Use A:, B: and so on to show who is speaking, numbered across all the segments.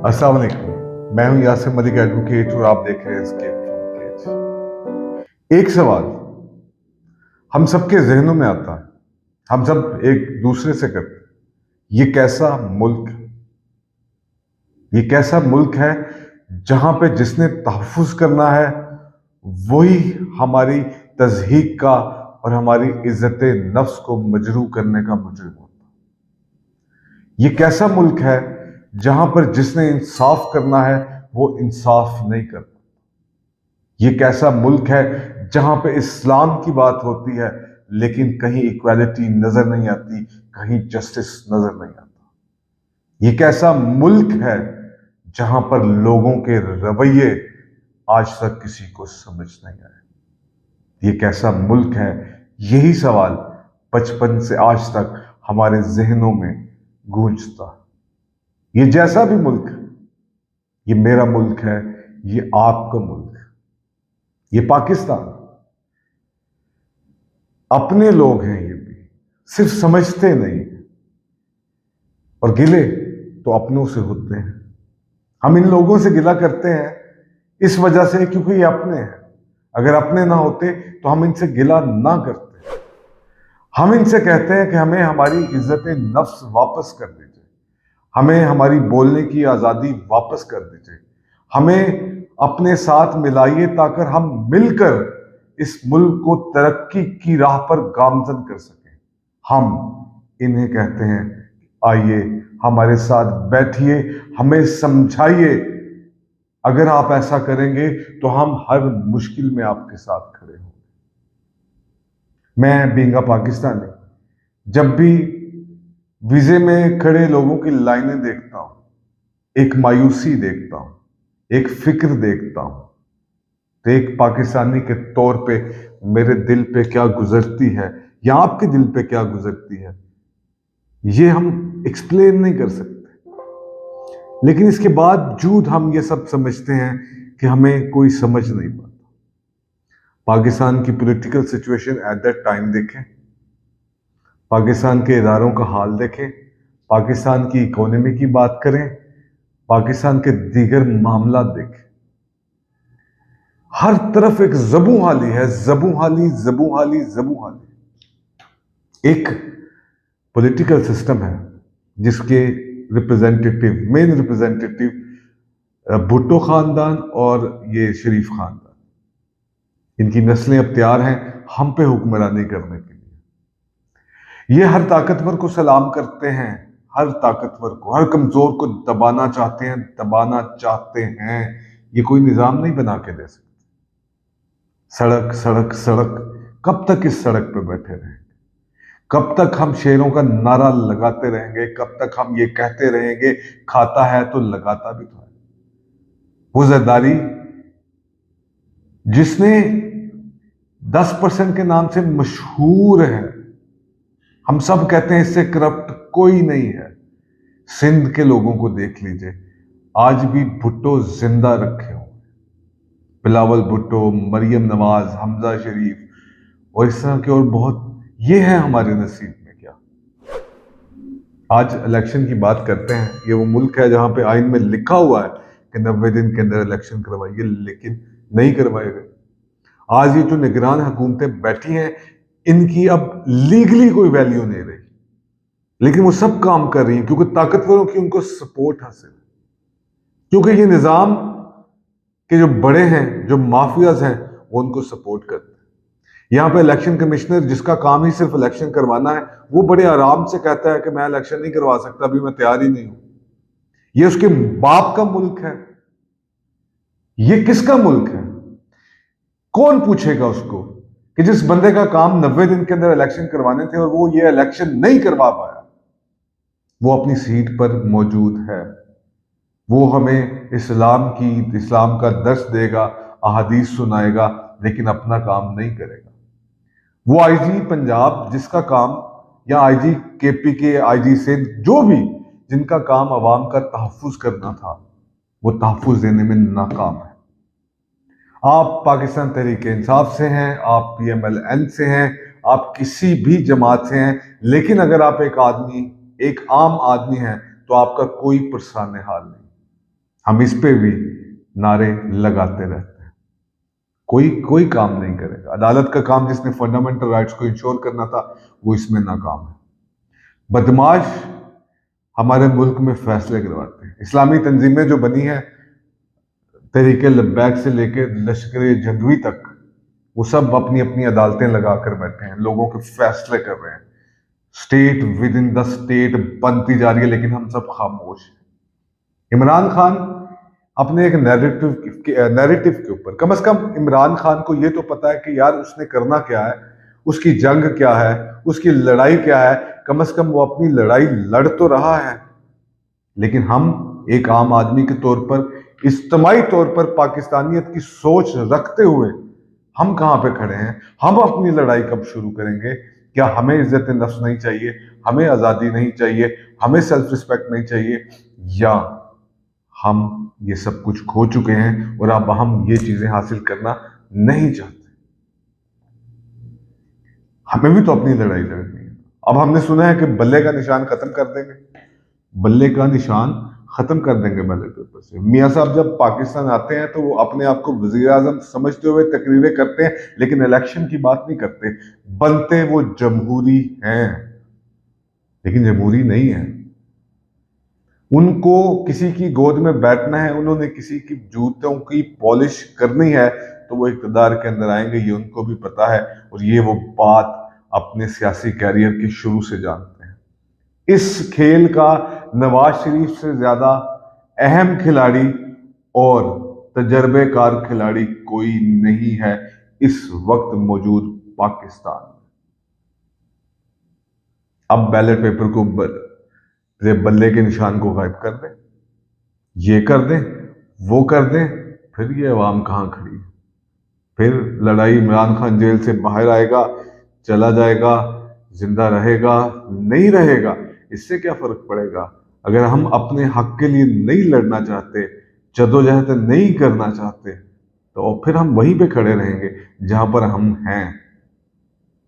A: अस्सलाम वालेकुम। मैं हूं यासिर मलिक एडवोकेट और आप देख रहे हैं एस्केप फ्रॉम केज। एक सवाल हम सबके जहनों में आता है, हम सब एक दूसरे से करते हैं, ये कैसा मुल्क है? ये कैसा मुल्क है जहां पे जिसने तहफ़्फ़ुज़ करना है वही हमारी तज़हीक का और हमारी इज्जत नफ्स को मजरूह करने का मुजरिम होता है। ये कैसा मुल्क है जहां पर जिसने इंसाफ करना है वो इंसाफ नहीं करता। ये कैसा मुल्क है जहां पे इस्लाम की बात होती है लेकिन कहीं इक्वालिटी नजर नहीं आती, कहीं जस्टिस नजर नहीं आता। ये कैसा मुल्क है जहां पर लोगों के रवैये आज तक किसी को समझ नहीं आए। ये कैसा मुल्क है, यही सवाल बचपन से आज तक हमारे जहनों में गूंजता है। ये जैसा भी मुल्क है, ये मेरा मुल्क है, ये आपका मुल्क है, ये पाकिस्तान। अपने लोग हैं ये भी, सिर्फ समझते नहीं और गिले तो अपनों से होते हैं। हम इन लोगों से गिला करते हैं इस वजह से क्योंकि ये अपने हैं। अगर अपने ना होते तो हम इनसे गिला ना करते। हम इनसे कहते हैं कि हमें हमारी इज्जत नफ्स वापस कर दीजिए, हमें हमारी बोलने की आजादी वापस कर दीजिए, हमें अपने साथ मिलाइए ताकि हम मिलकर इस मुल्क को तरक्की की राह पर गामजन कर सकें। हम इन्हें कहते हैं आइए हमारे साथ बैठिए, हमें समझाइए। अगर आप ऐसा करेंगे तो हम हर मुश्किल में आपके साथ खड़े होंगे। मैं बींगा पाकिस्तानी जब भी वीजे में खड़े लोगों की लाइनें देखता हूं, एक मायूसी देखता हूं, एक फिक्र देखता हूं, तो एक पाकिस्तानी के तौर पे मेरे दिल पे क्या गुजरती है या आपके दिल पे क्या गुजरती है ये हम एक्सप्लेन नहीं कर सकते। लेकिन इसके बावजूद हम ये सब समझते हैं कि हमें कोई समझ नहीं पाता। पाकिस्तान की political situation at that time देखें, पाकिस्तान के इदारों का हाल देखें, पाकिस्तान की इकोनॉमी की बात करें, पाकिस्तान के दीगर मामला देखें। हर तरफ एक जबू हाली है, जबू हाली जबू हाली जबू हाली। एक पॉलिटिकल सिस्टम है जिसके रिप्रेजेंटेटिव, मेन रिप्रेजेंटेटिव भुट्टो खानदान और ये शरीफ खानदान, इनकी नस्लें अब तैयार हैं हम पे हुक्मरानी करने के लिए। ये हर ताकतवर को सलाम करते हैं, हर ताकतवर को, हर कमजोर को दबाना चाहते हैं, दबाना चाहते हैं। ये कोई निजाम नहीं बना के दे सकते। सड़क सड़क सड़क, कब तक इस सड़क पे बैठे रहेंगे? कब तक हम शेरों का नारा लगाते रहेंगे? कब तक हम ये कहते रहेंगे खाता है तो लगाता भी तो है? वो जरदारी जिसने 10% के नाम से मशहूर है, हम सब कहते हैं इससे करप्ट कोई नहीं है। सिंध के लोगों को देख लीजिए, आज भी भुट्टो जिंदा रखे हुए, बिलावल भुट्टो, मरियम नवाज, हमजा शरीफ और इस तरह के और बहुत। ये है हमारे नसीब में क्या? आज इलेक्शन की बात करते हैं, ये वो मुल्क है जहां पे आइन में लिखा हुआ है कि 90 दिन के अंदर इलेक्शन करवाइए, लेकिन नहीं करवाए गए। आज ये जो निगरान हुकूमतें बैठी हैं, इनकी अब लीगली कोई वैल्यू नहीं रही, लेकिन वो सब काम कर रही हैं क्योंकि ताकतवरों की उनको सपोर्ट हासिल है। क्योंकि ये निजाम के जो बड़े हैं, जो माफियाज हैं, वो उनको सपोर्ट करते हैं। यहां पे इलेक्शन कमिश्नर जिसका काम ही सिर्फ इलेक्शन करवाना है, वो बड़े आराम से कहता है कि मैं इलेक्शन नहीं करवा सकता, अभी मैं तैयार ही नहीं हूं। ये उसके बाप का मुल्क है। ये किसका मुल्क है? कौन पूछेगा उसको कि जिस बंदे का काम 90 दिन के अंदर इलेक्शन करवाने थे और वो ये इलेक्शन नहीं करवा पाया, वो अपनी सीट पर मौजूद है। वो हमें इस्लाम का दर्स देगा, अहादीस सुनाएगा, लेकिन अपना काम नहीं करेगा। वो आईजी पंजाब जिसका काम, या आईजी केपी के, आईजी सिंध, जो भी जिनका काम अवाम का तहफ्फुज करना था, वो तहफ्फुज देने में नाकाम है। आप पाकिस्तान तहरीक इंसाफ से हैं, आप PMLN से हैं, आप किसी भी जमात से हैं, लेकिन अगर आप एक आम आदमी हैं तो आपका कोई परेशान हाल नहीं। हम इस पे भी नारे लगाते रहते हैं, कोई कोई काम नहीं करेगा। अदालत का काम जिसने फंडामेंटल राइट्स को इंश्योर करना था वो इसमें नाकाम है। बदमाश हमारे मुल्क में फैसले करवाते हैं। इस्लामी तंजीमें जो बनी है, तहरीके लब्बैक से लेकर लश्कर जंगवी तक, वो सब अपनी अपनी अदालतें लगाकर बैठे हैं, लोगों के फैसले कर रहे हैं। State with in the state बनती जा रही है, लेकिन हम सब खामोश हैं। इमरान खान अपने एक नैरेटिव के ऊपर, कम से कम इमरान खान को ये तो पता है कि यार उसने करना क्या है, उसकी जंग क्या है, उसकी लड़ाई क्या है। कम से कम वो अपनी लड़ाई लड़ तो रहा है। लेकिन हम एक आम आदमी के तौर पर, इज्तिमाई तौर पर पाकिस्तानियत की सोच रखते हुए हम कहां पे खड़े हैं? हम अपनी लड़ाई कब शुरू करेंगे? क्या हमें इज्जत नफ्स नहीं चाहिए? हमें आजादी नहीं चाहिए? हमें सेल्फ रिस्पेक्ट नहीं चाहिए? या हम ये सब कुछ खो चुके हैं और अब हम ये चीजें हासिल करना नहीं चाहते? हमें भी तो अपनी लड़ाई लड़नी है। अब हमने सुना है कि बल्ले का निशान खत्म कर देंगे, बल्ले का निशान खत्म कर देंगे बैलेट पेपर से। मियां साहब जब पाकिस्तान आते हैं तो वो अपने आप को वजीर आजम समझते हुए तकरीरें करते हैं, लेकिन इलेक्शन की बात नहीं करते। बनते वो जमहूरी हैं, लेकिन जमहूरी नहीं है। उनको किसी की गोद में बैठना है, उन्होंने किसी की जूतों की पॉलिश करनी है, तो वो इक़्तिदार के अंदर आएंगे, ये उनको भी पता है। और ये वो बात अपने सियासी कैरियर की शुरू से जानते हैं। इस खेल का नवाज शरीफ से ज्यादा अहम खिलाड़ी और तजर्बेकार खिलाड़ी कोई नहीं है इस वक्त मौजूद पाकिस्तान में। अब बैलेट पेपर को बल्ले के निशान को गायब कर दें, ये कर दें, वो कर दें, फिर ये अवाम कहां खड़ी है? फिर लड़ाई, इमरान खान जेल से बाहर आएगा, चला जाएगा, जिंदा रहेगा, नहीं रहेगा, इससे क्या फर्क पड़ेगा? अगर हम अपने हक के लिए नहीं लड़ना चाहते, जद्दोजहद नहीं करना चाहते, तो फिर हम वहीं पे खड़े रहेंगे जहां पर हम हैं।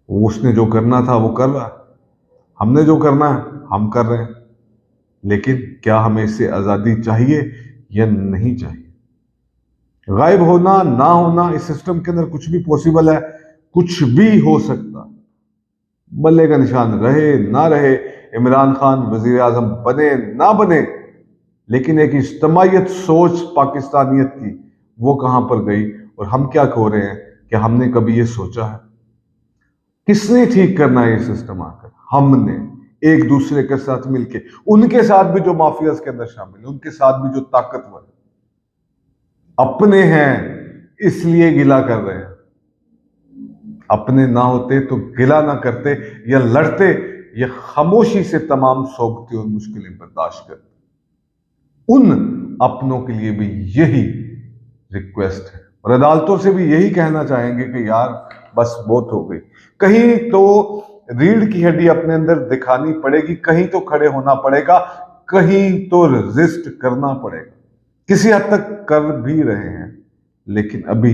A: उसने जो करना था वो कर रहा है, हमने जो करना है हम कर रहे हैं। लेकिन क्या हमें इससे आजादी चाहिए या नहीं चाहिए? गायब होना ना होना, इस सिस्टम के अंदर कुछ भी पॉसिबल है, कुछ भी हो सकता। बल्ले का निशान रहे ना रहे, इमरान खान वजीर आजम बने ना बने, लेकिन एक इज्तिमाइयत सोच पाकिस्तानियत की वो कहां पर गई? और हम क्या खो रहे हैं? क्या हमने कभी ये सोचा है? किसने ठीक करना है ये सिस्टम? आकर हमने एक दूसरे के साथ मिलके, उनके साथ भी जो माफियाज के अंदर शामिल है, उनके साथ भी जो ताकतवर अपने हैं इसलिए गिला कर रहे हैं। अपने ना होते तो गिला ना करते, या लड़ते, या खामोशी से तमाम सोबतें और मुश्किलें बर्दाश्त करते। उन अपनों के लिए भी यही रिक्वेस्ट है, और अदालतों से भी यही कहना चाहेंगे कि यार बस बहुत हो गई। कहीं तो रीढ़ की हड्डी अपने अंदर दिखानी पड़ेगी, कहीं तो खड़े होना पड़ेगा, कहीं तो रेजिस्ट करना पड़ेगा। किसी हद तक कर भी रहे हैं, लेकिन अभी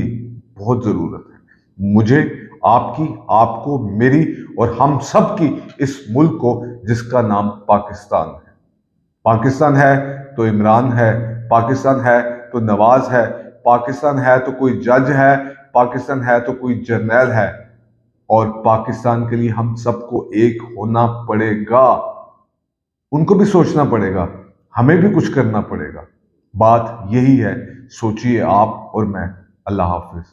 A: बहुत जरूरत है मुझे, आपकी, आपको, मेरी और हम सब की, इस मुल्क को जिसका नाम पाकिस्तान है। पाकिस्तान है तो इमरान है, पाकिस्तान है तो नवाज है, पाकिस्तान है तो कोई जज है, पाकिस्तान है तो कोई जर्नैल है। और पाकिस्तान के लिए हम सबको एक होना पड़ेगा। उनको भी सोचना पड़ेगा, हमें भी कुछ करना पड़ेगा। बात यही है, सोचिए आप और मैं। अल्लाह हाफिज।